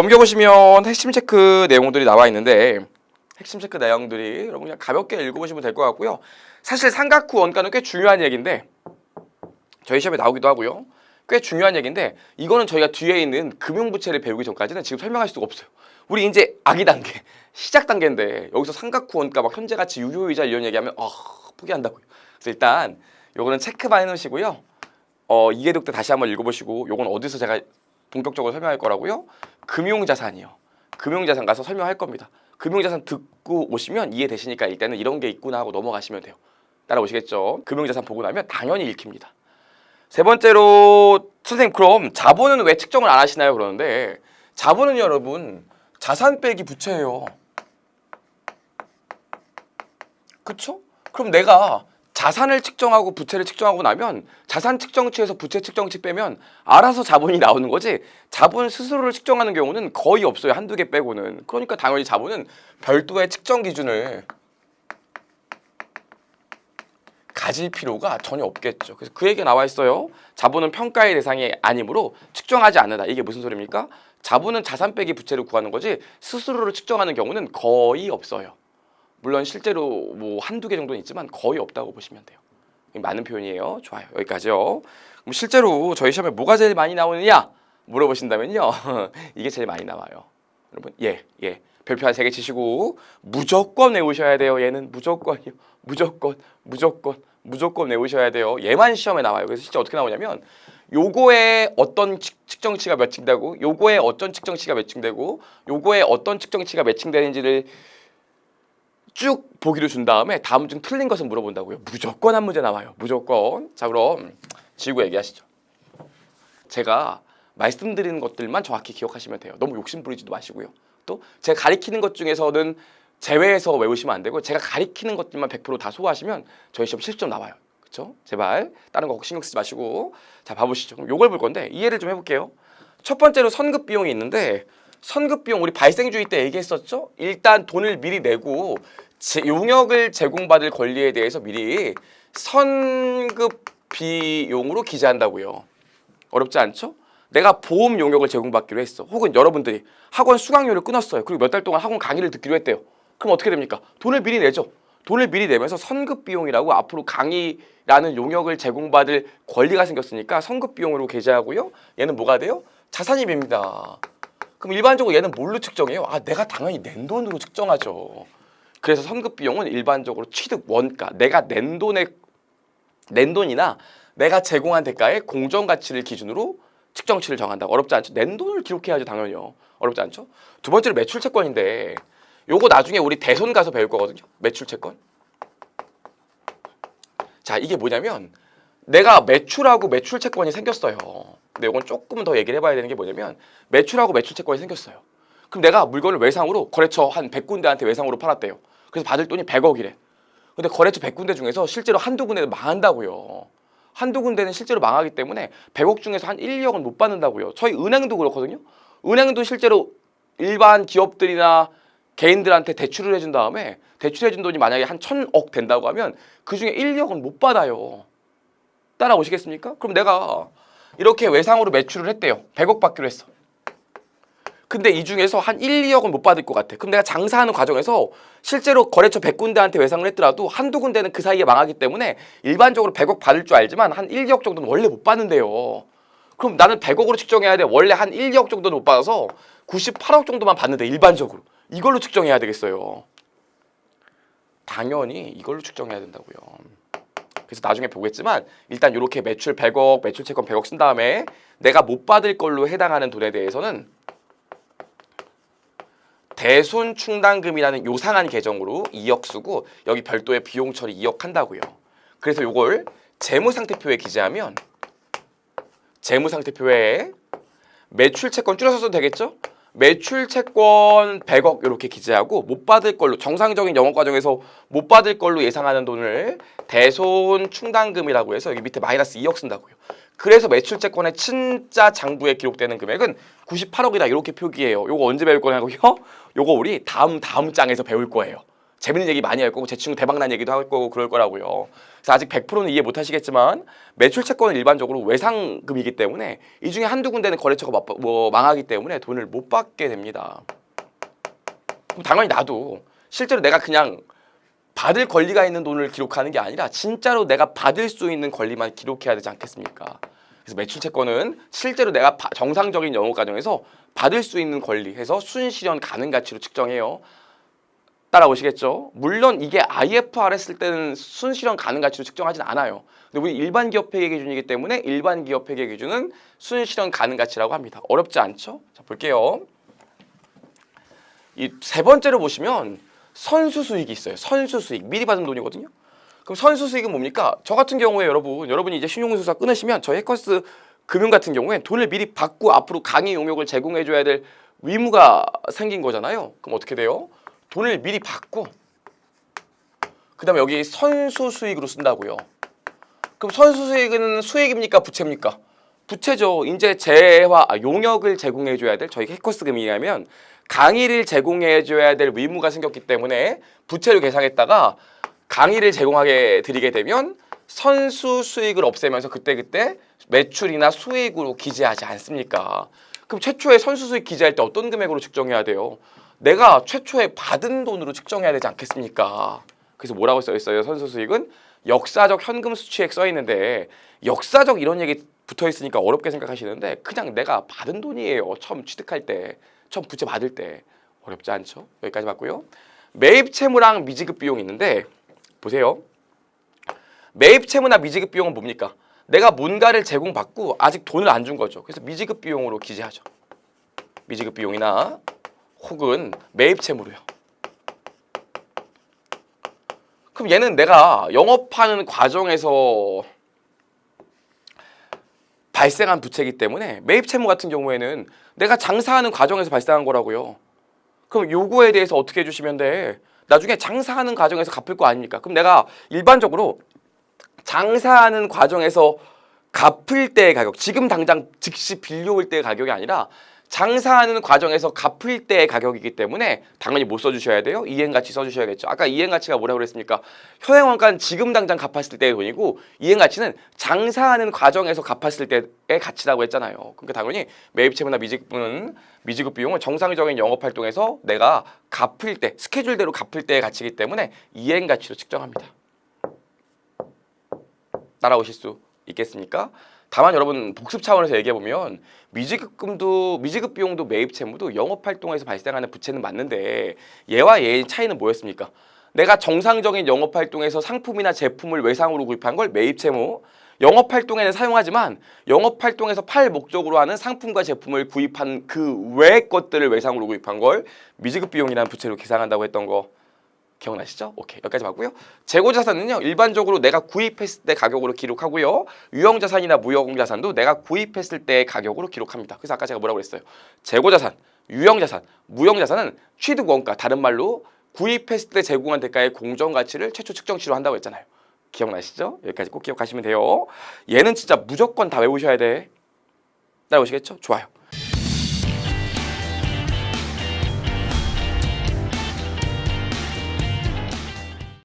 넘겨보시면 핵심 체크 내용들이 나와 있는데 핵심 체크 내용들이 여러분 그냥 가볍게 읽어보시면 될 것 같고요. 사실 삼각후 원가는 꽤 중요한 얘기인데 저희 시험에 나오기도 하고요. 꽤 중요한 얘기인데 이거는 저희가 뒤에 있는 금융부채를 배우기 전까지는 지금 설명할 수가 없어요. 우리 이제 아기 단계, 시작 단계인데 여기서 삼각후 원가 막 현재가치, 유효이자 이런 얘기하면 포기한다고요. 그래서 일단 요거는 체크만 해놓으시고요. 이해독 때 다시 한번 읽어보시고 요건 어디서 제가 본격적으로 설명할 거라고요? 금융자산이요. 금융자산 가서 설명할 겁니다. 금융자산 듣고 오시면 이해되시니까 일단은 이런 게 있구나 하고 넘어가시면 돼요. 따라오시겠죠? 금융자산 보고 나면 당연히 읽힙니다. 세 번째로 선생님 그럼 자본은 왜 측정을 안 하시나요? 그러는데 자본은 여러분 자산 빼기 부채예요. 그쵸? 그럼 내가 자산을 측정하고 부채를 측정하고 나면 자산 측정치에서 부채 측정치 빼면 알아서 자본이 나오는 거지 자본 스스로를 측정하는 경우는 거의 없어요. 한두 개 빼고는. 그러니까 당연히 자본은 별도의 측정 기준을 가질 필요가 전혀 없겠죠. 그래서 그 얘기가 나와 있어요. 자본은 평가의 대상이 아니므로 측정하지 않는다. 이게 무슨 소리입니까? 자본은 자산 빼기 부채를 구하는 거지 스스로를 측정하는 경우는 거의 없어요. 물론 실제로 뭐 한두 개 정도는 있지만 거의 없다고 보시면 돼요. 많은 표현이에요. 좋아요. 여기까지요. 그럼 실제로 저희 시험에 뭐가 제일 많이 나오느냐 물어보신다면요. 이게 제일 많이 나와요. 여러분 예. 별표 한 3개 치시고 무조건 외우셔야 돼요. 얘는 무조건이요. 무조건 외우셔야 돼요. 얘만 시험에 나와요. 그래서 실제 어떻게 나오냐면 요거에 어떤 측정치가 매칭되고 요거에 어떤 측정치가 매칭되고 요거에 어떤 측정치가 매칭되는지를 쭉 보기를 준 다음에 다음 중 틀린 것은 물어본다고요. 무조건 한 문제 나와요. 무조건. 자 그럼 지우고 얘기하시죠. 제가 말씀드리는 것들만 정확히 기억하시면 돼요. 너무 욕심 부리지도 마시고요. 또 제가 가리키는 것 중에서는 제외해서 외우시면 안 되고 제가 가리키는 것들만 100% 다 소화하시면 저희 시험 70점 나와요. 그렇죠? 제발 다른 거 신경 쓰지 마시고 자 봐보시죠. 그럼 요걸 볼 건데 이해를 좀 해볼게요. 첫 번째로 선급 비용이 있는데 선급 비용 우리 발생주의 때 얘기했었죠? 일단 돈을 미리 내고 용역을 제공받을 권리에 대해서 미리 선급 비용으로 기재한다고요. 어렵지 않죠? 내가 보험 용역을 제공받기로 했어. 혹은 여러분들이 학원 수강료를 끊었어요. 그리고 몇 달 동안 학원 강의를 듣기로 했대요. 그럼 어떻게 됩니까? 돈을 미리 내죠. 돈을 미리 내면서 선급 비용이라고 앞으로 강의라는 용역을 제공받을 권리가 생겼으니까 선급 비용으로 계좌하고요. 얘는 뭐가 돼요? 자산이 됩니다. 그럼 일반적으로 얘는 뭘로 측정해요? 내가 당연히 낸 돈으로 측정하죠. 그래서 선급 비용은 일반적으로 취득 원가, 내가 낸 돈이나 내가 제공한 대가의 공정 가치를 기준으로 측정치를 정한다고. 어렵지 않죠? 낸 돈을 기록해야죠, 당연히요. 어렵지 않죠? 두 번째로 매출 채권인데 요거 나중에 우리 대손 가서 배울 거거든요. 매출 채권. 자, 이게 뭐냐면 내가 매출하고 매출 채권이 생겼어요. 근데 이건 조금 더 얘기를 해봐야 되는 게 뭐냐면 매출하고 매출 채권이 생겼어요. 그럼 내가 물건을 외상으로 거래처 한 100군데한테 외상으로 팔았대요. 그래서 받을 돈이 100억이래. 근데 거래처 100군데 중에서 실제로 한두 군데는 망한다고요. 한두 군데는 실제로 망하기 때문에 100억 중에서 한 1, 2억은 못 받는다고요. 저희 은행도 그렇거든요. 은행도 실제로 일반 기업들이나 개인들한테 대출을 해준 다음에 대출해준 돈이 만약에 한 1000억 된다고 하면 그중에 1, 2억은 못 받아요. 따라오시겠습니까? 그럼 내가 이렇게 외상으로 매출을 했대요. 100억 받기로 했어. 근데 이 중에서 한 1, 2억은 못 받을 것 같아. 그럼 내가 장사하는 과정에서 실제로 거래처 100군데한테 외상을 했더라도 한두 군데는 그 사이에 망하기 때문에 일반적으로 100억 받을 줄 알지만 한 1, 2억 정도는 원래 못 받는데요. 그럼 나는 100억으로 측정해야 돼. 원래 한 1, 2억 정도는 못 받아서 98억 정도만 받는데 일반적으로. 이걸로 측정해야 되겠어요. 당연히 이걸로 측정해야 된다고요. 그래서 나중에 보겠지만 일단 이렇게 매출 100억, 매출 채권 100억 쓴 다음에 내가 못 받을 걸로 해당하는 돈에 대해서는 대손 충당금이라는 요상한 계정으로 2억 쓰고 여기 별도의 비용 처리 2억 한다고요. 그래서 요걸 재무상태표에 기재하면 재무상태표에 매출 채권 줄여서 써도 되겠죠? 매출 채권 100억 이렇게 기재하고 못 받을 걸로 정상적인 영업 과정에서 못 받을 걸로 예상하는 돈을 대손 충당금이라고 해서 여기 밑에 마이너스 2억 쓴다고요. 그래서 매출 채권의 진짜 장부에 기록되는 금액은 98억이다 이렇게 표기해요. 요거 언제 배울 거냐고요? 요거 우리 다음 장에서 배울 거예요. 재밌는 얘기 많이 할 거고 제 친구 대박난 얘기도 할 거고 그럴 거라고요. 그래서 아직 100%는 이해 못 하시겠지만 매출 채권은 일반적으로 외상금이기 때문에 이 중에 한두 군데는 거래처가 망하기 때문에 돈을 못 받게 됩니다. 그럼 당연히 나도 실제로 내가 그냥 받을 권리가 있는 돈을 기록하는 게 아니라 진짜로 내가 받을 수 있는 권리만 기록해야 되지 않겠습니까? 그래서 매출 채권은 실제로 내가 정상적인 영업 과정에서 받을 수 있는 권리 해서 순실현 가능 가치로 측정해요. 따라오시겠죠? 물론 이게 IFR 했을 때는 순실현 가능 가치로 측정하진 않아요. 근데 우리 일반 기업 회계 기준이기 때문에 일반 기업 회계 기준은 순실현 가능 가치라고 합니다. 어렵지 않죠? 자, 볼게요. 이 세 번째로 보시면 선수 수익이 있어요. 선수 수익. 미리 받은 돈이거든요. 그럼 선수 수익은 뭡니까? 저 같은 경우에 여러분이 이제 신용공사 끊으시면 저희 해커스 금융 같은 경우에 돈을 미리 받고 앞으로 강의 용역을 제공해 줘야 될 의무가 생긴 거잖아요. 그럼 어떻게 돼요? 돈을 미리 받고 그다음에 여기 선수 수익으로 쓴다고요. 그럼 선수 수익은 수익입니까? 부채입니까? 부채죠. 이제 용역을 제공해 줘야 될 저희 해커스 금융이라면 강의를 제공해 줘야 될 의무가 생겼기 때문에 부채를 계상했다가 강의를 제공하게 드리게 되면 선수 수익을 없애면서 그때그때 매출이나 수익으로 기재하지 않습니까? 그럼 최초에 선수 수익 기재할 때 어떤 금액으로 측정해야 돼요? 내가 최초에 받은 돈으로 측정해야 되지 않겠습니까? 그래서 뭐라고 써 있어요? 선수 수익은 역사적 현금 수취액 써 있는데 역사적 이런 얘기 붙어 있으니까 어렵게 생각하시는데 그냥 내가 받은 돈이에요. 처음 취득할 때, 처음 부채 받을 때. 어렵지 않죠? 여기까지 봤고요. 매입 채무랑 미지급 비용이 있는데 보세요. 매입 채무나 미지급 비용은 뭡니까? 내가 뭔가를 제공받고 아직 돈을 안 준 거죠. 그래서 미지급 비용으로 기재하죠. 미지급 비용이나 혹은 매입 채무로요. 그럼 얘는 내가 영업하는 과정에서 발생한 부채이기 때문에 매입 채무 같은 경우에는 내가 장사하는 과정에서 발생한 거라고요. 그럼 요거에 대해서 어떻게 해주시면 돼? 나중에 장사하는 과정에서 갚을 거 아닙니까? 그럼 내가 일반적으로 장사하는 과정에서 갚을 때의 가격, 지금 당장 즉시 빌려올 때의 가격이 아니라 장사하는 과정에서 갚을 때의 가격이기 때문에 당연히 못 써주셔야 돼요. 이행가치 써주셔야겠죠. 아까 이행가치가 뭐라고 그랬습니까? 현행원가는 지금 당장 갚았을 때의 돈이고 이행가치는 장사하는 과정에서 갚았을 때의 가치라고 했잖아요. 그러니까 당연히 매입채무나 미지급 비용은 정상적인 영업활동에서 내가 갚을 때, 스케줄대로 갚을 때의 가치이기 때문에 이행가치로 측정합니다. 따라오실 수 있겠습니까? 다만 여러분 복습 차원에서 얘기해보면 미지급 비용도 매입 채무도 영업활동에서 발생하는 부채는 맞는데 얘와 얘의 차이는 뭐였습니까? 내가 정상적인 영업활동에서 상품이나 제품을 외상으로 구입한 걸 매입 채무, 영업활동에는 사용하지만 영업활동에서 팔 목적으로 하는 상품과 제품을 구입한 그 외의 것들을 외상으로 구입한 걸 미지급 비용이라는 부채로 계산한다고 했던 거 기억나시죠? 오케이, 여기까지 봤고요. 재고자산은요 일반적으로 내가 구입했을 때 가격으로 기록하고요. 유형자산이나 무형자산도 내가 구입했을 때 가격으로 기록합니다. 그래서 아까 제가 뭐라고 그랬어요? 재고자산, 유형자산, 무형자산은 취득원가, 다른 말로 구입했을 때 제공한 대가의 공정가치를 최초 측정치로 한다고 했잖아요. 기억나시죠? 여기까지 꼭 기억하시면 돼요. 얘는 진짜 무조건 다 외우셔야 돼. 따라오시겠죠? 좋아요.